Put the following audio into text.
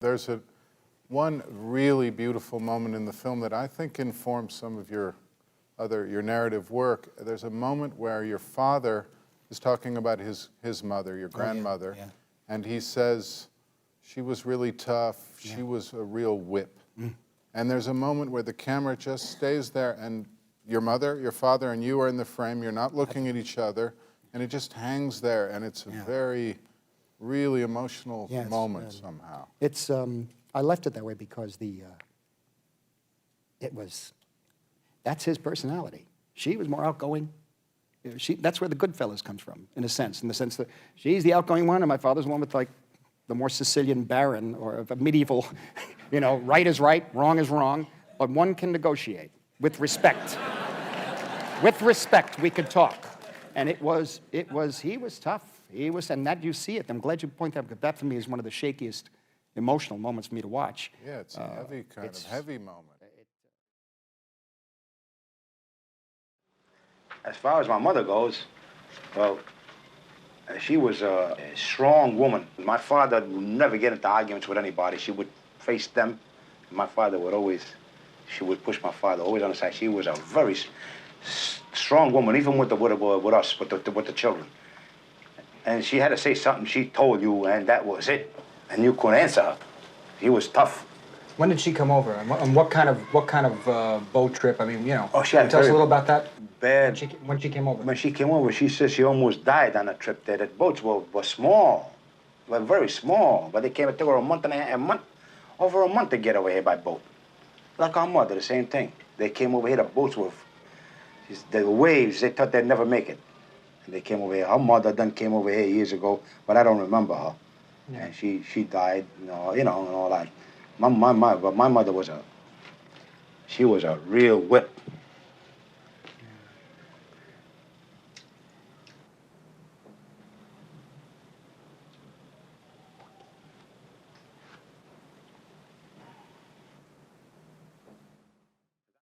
There's one really beautiful moment in the film that I think informs some of your narrative work. There's a moment where your father is talking about his mother, your grandmother, yeah. and he says, she was really tough, she was a real whip. And there's a moment where the camera just stays there and your mother, your father, and you are in the frame, you're not looking at each other, and it just hangs there, and it's a very, really emotional moment somehow. It's, I left it that way because that's his personality. She was more outgoing. That's where the Goodfellas comes from, in the sense that she's the outgoing one, and my father's the one with like the more Sicilian baron or a medieval, you know, right is right, wrong is wrong, but one can negotiate with respect. With respect, we could talk. And he was tough. And that you see it. I'm glad you point that out, because that for me is one of the shakiest emotional moments for me to watch. Yeah, it's a heavy, kind of heavy moment. As far as my mother goes, well, she was a strong woman. My father would never get into arguments with anybody. She would face them. My father would always, she would push my father always on the side. She was a very strong woman, even with us, with the children. And she had to say something, she told you, and that was it. And you couldn't answer her. She was tough. When did she come over? And what kind of boat trip? I mean, you know. Oh, she had tell us a little about that. Bad. When she came over. When she came over, she said she almost died on a trip there. The boats were small, were very small. But they came, it took her over a month to get over here by boat. Like our mother, the same thing. They came over here, the boats were, the waves, they thought they'd never make it. And they came over here. Her mother done came over here years ago, but I don't remember her. Yeah. And she died, you know, and all that. But my mother was she was a real whip.